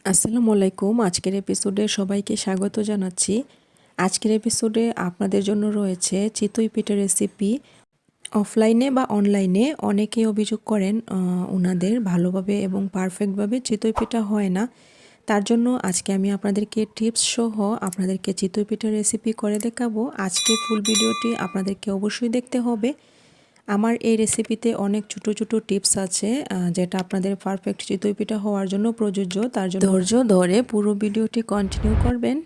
আসসালামু আলাইকুম। আজকের এপিসোডে সবাইকে স্বাগত জানাচ্ছি। আজকের এপিসোডে আপনাদের জন্য রয়েছে চিতই পিঠার রেসিপি। অফলাইনে বা অনলাইনে অনেকেই অভিযোগ করেন ওনাদের ভালোভাবে এবং পারফেক্টভাবে চিতই পিঠা হয় না। তার জন্য আজকে আমি আপনাদেরকে টিপস সহ আপনাদেরকে চিতই পিঠার রেসিপি করে দেখাবো। আজকে ফুল ভিডিওটি আপনাদেরকে অবশ্যই দেখতে হবে। আমার এই রেসিপিতে অনেক ছোট ছোট টিপস আছে যেটা আপনাদের পারফেক্ট চিতই পিঠা হওয়ার জন্য প্রযোজ্য। তার জন্য ধৈর্য ধরে পুরো ভিডিওটি কন্টিনিউ করবেন।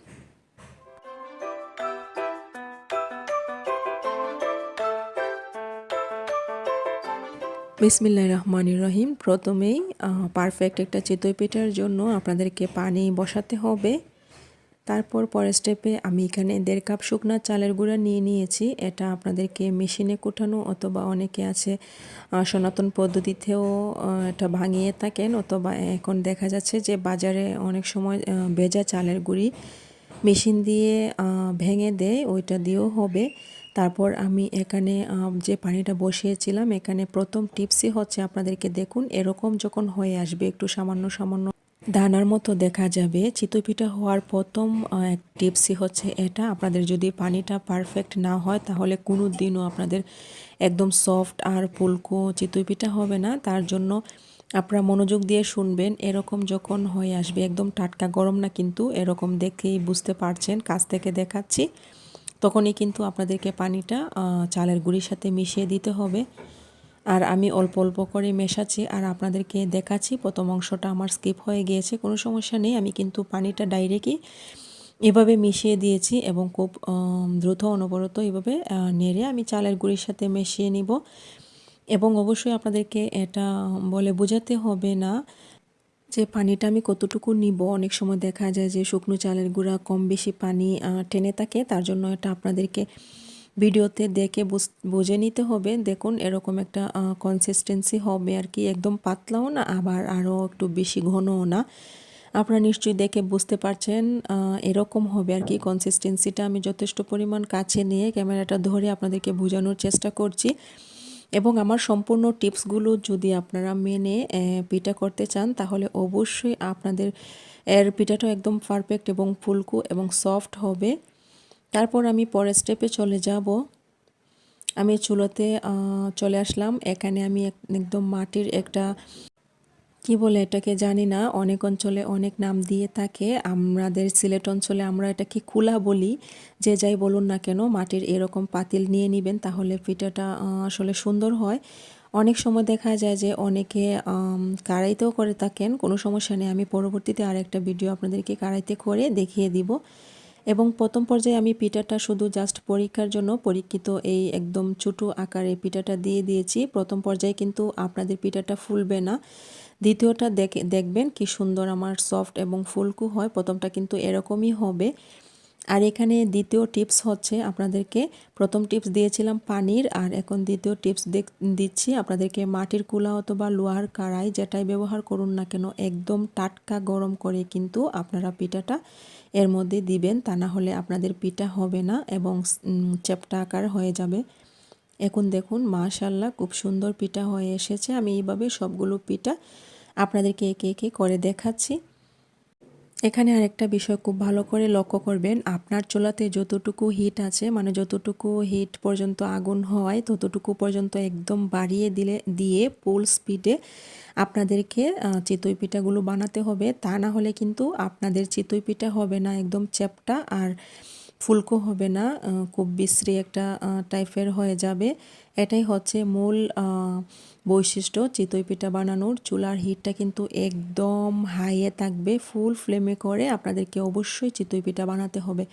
বিসমিল্লাহির রহমানির রহিম। প্রথমেই পারফেক্ট একটা চিতই পিঠার জন্য আপনাদেরকে পানি বসাতে হবে। তারপর পরের স্টেপে আমি এখানে 1.5 কাপ শুকনা চালের গুঁড়া নিয়ে নিয়েছি। এটা আপনাদেরকে মেশিনে কুটানো অথবা অনেকে আছে সনাতন পদ্ধতিতেও এটা ভাঙিয়ে থাকেন, অথবা এখন দেখা যাচ্ছে যে বাজারে অনেক সময় ভেজা চালের গুঁড়ি মেশিন দিয়ে ভেঙে দেয়, ওইটা দিয়েও হবে। তারপর আমি এখানে যে পানিটা বসিয়েছিলাম, এখানে প্রথম টিপসই হচ্ছে আপনাদেরকে দেখুন এরকম যখন হয়ে আসবে, একটু সামান্য সামান্য দানার মতো দেখা যাবে, চিতই পিঠা হওয়ার প্রথম এক টিপসই হচ্ছে এটা। আপনাদের যদি পানিটা পারফেক্ট না হয় তাহলে কোনো দিনও আপনাদের একদম সফট আর ফুলকো চিতই পিঠা হবে না। তার জন্য আপনারা মনোযোগ দিয়ে শুনবেন। এরকম যখন হয়ে আসবে, একদম টাটকা গরম না কিন্তু, এরকম দেখেই বুঝতে পারছেন, কাছ থেকে দেখাচ্ছি, তখনই কিন্তু আপনাদেরকে পানিটা চালের গুঁড়ির সাথে মিশিয়ে দিতে হবে। আর আমি অল্প অল্প করে মেশাচ্ছি আর আপনাদেরকে দেখাচ্ছি। প্রথম অংশটা আমার স্কিপ হয়ে গিয়েছে, কোনো সমস্যা নেই। আমি কিন্তু পানিটা ডাইরেক্টই এভাবে মিশিয়ে দিয়েছি এবং খুব দ্রুত অনবরত এভাবে নেড়ে আমি চালের গুঁড়ির সাথে মিশিয়ে নিব। এবং অবশ্যই আপনাদেরকে এটা বলে বোঝাতে হবে না যে পানিটা আমি কতটুকু নিব। অনেক সময় দেখা যায় যে শুকনো চালের গুঁড়া কম বেশি পানি টেনে থাকে, তার জন্য এটা আপনাদেরকে ভিডিওতে দেখে বুঝে নিতে হবে। দেখুন এরকম একটা কনসিস্টেন্সি হবে আর কি, একদম পাতলাও না আবার আরও একটু বেশি ঘনও না। আপনারা নিশ্চয়ই দেখে বুঝতে পারছেন এরকম হবে আর কি কনসিস্টেন্সিটা। আমি যথেষ্ট পরিমাণ কাছে নিয়ে ক্যামেরাটা ধরে আপনাদেরকে বোঝানোর চেষ্টা করছি। এবং আমার সম্পূর্ণ টিপসগুলো যদি আপনারা মেনে পিঠা করতে চান তাহলে অবশ্যই আপনাদের পিঠাটা একদম পারফেক্ট এবং ফুলকো এবং সফট হবে। তারপর আমি পরের স্টেপে চলে যাব। আমি চুলোতে চলে আসলাম। এখানে আমি একদম মাটির একটা, কি বলে এটাকে জানি না, অনেক অঞ্চলে অনেক নাম দিয়ে থাকে। আমাদের সিলেট অঞ্চলে আমরা এটাকে কুলা বলি। যে যাই বলুন না কেন, মাটির এরকম পাতিল নিয়ে নেবেন, তাহলে পিঠাটা আসলে সুন্দর হয়। অনেক সময় দেখা যায় যে অনেকে কড়াইতেও করে থাকেন, কোনো সমস্যা নেই। আমি পরবর্তীতে আরেকটা ভিডিও আপনাদেরকে কড়াইতে করে দেখিয়ে দিব। এবং প্রথম পর্যায়ে আমি পিঠাটা শুধু জাস্ট পরীক্ষার জন্য পরীক্ষিত এই একদম ছোটো আকারে পিঠাটা দিয়ে দিয়েছি। প্রথম পর্যায়ে কিন্তু আপনাদের পিঠাটা ফুলবে না। দ্বিতীয়টা দেখবেন কি সুন্দর আমার সফট এবং ফুলকো হয়। প্রথমটা কিন্তু এরকমই হবে। আর এখানে দ্বিতীয় টিপস হচ্ছে আপনাদেরকে, প্রথম টিপস দিয়েছিলাম পানির, আর এখন দ্বিতীয় টিপস দিচ্ছি আপনাদেরকে মাটির কুলা অথবা লোহার কড়াই যেটাই ব্যবহার করুন না কেন, একদম টাটকা গরম করে কিন্তু আপনারা পিঠাটা এর মধ্যে দিবেন, তা না হলে আপনাদের পিঠা হবে না এবং চ্যাপ্টা আকার হয়ে যাবে। এখন দেখুন মাশাআল্লাহ খুব সুন্দর পিঠা হয়ে এসেছে। আমি এইভাবে সবগুলো পিঠা আপনাদেরকে একে একে করে দেখাচ্ছি। এখানে আরেকটা বিষয় খুব ভালো করে লক্ষ্য করবেন, আপনার চুলাতে যতটুকু হিট আছে, মানে যতটুকু হিট পর্যন্ত আগুন হয় ততটুকু পর্যন্ত একদম বাড়িয়ে দিয়ে ফুল স্পিডে আপনাদেরকে চিতই পিঠাগুলো বানাতে হবে। তা না হলে কিন্তু আপনাদের চিতই পিঠা হবে না, একদম চ্যাপ্টা আর ফুলকো হবে না, খুব বিশ্রী একটা টাইপের হয়ে যাবে। এটাই হচ্ছে মূল বৈশিষ্ট্য চিতই পিঠা বানানোর। চুলার হিটটা কিন্তু একদম হাইয়ে থাকবে, ফুল ফ্লেমে করে আপনাদেরকে অবশ্যই চিতই পিঠা বানাতে হবে।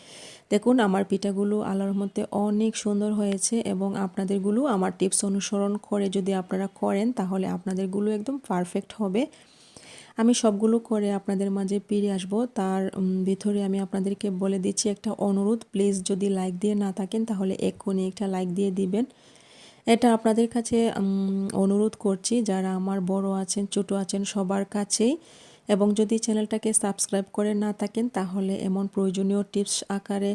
দেখুন আমার পিঠাগুলো আল্লাহর রহমতে অনেক সুন্দর হয়েছে এবং আপনাদেরগুলো আমার টিপস অনুসরণ করে যদি আপনারা করেন তাহলে আপনাদেরগুলো একদম পারফেক্ট হবে। আমি সবগুলো করে আপনাদের মাঝে ফিরে আসব। তার ভিতরে আমি আপনাদেরকে বলে দিচ্ছি একটা অনুরোধ, প্লিজ যদি লাইক দিয়ে না থাকেন তাহলে এক্ষুনি একটা লাইক দিয়ে দিবেন। এটা আপনাদের কাছে অনুরোধ করছি, যারা আমার বড় আছেন ছোট আছেন সবার কাছেই। এবং যদি চ্যানেলটাকে সাবস্ক্রাইব করে না থাকেন তাহলে এমন প্রয়োজনীয় টিপস আকারে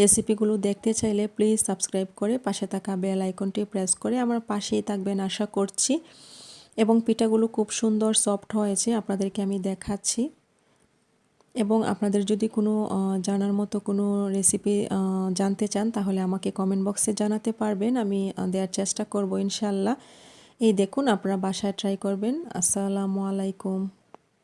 রেসিপিগুলো দেখতে চাইলে প্লিজ সাবস্ক্রাইব করে পাশে থাকা বেল আইকনটি প্রেস করে আমার পাশেই থাকবেন আশা করছি। এবং পিঠাগুলো খুব সুন্দর সফট হয়েছে, আপনাদেরকে আমি দেখাচ্ছি। এবং আপনাদের যদি কোনো জানার মতো কোনো রেসিপি জানতে চান তাহলে আমাকে কমেন্ট বক্সে জানাতে পারবেন, আমি দেওয়ার চেষ্টা করব ইনশাআল্লাহ। এই দেখুন, আপনারা বাসায় ট্রাই করবেন। আসসালামু আলাইকুম।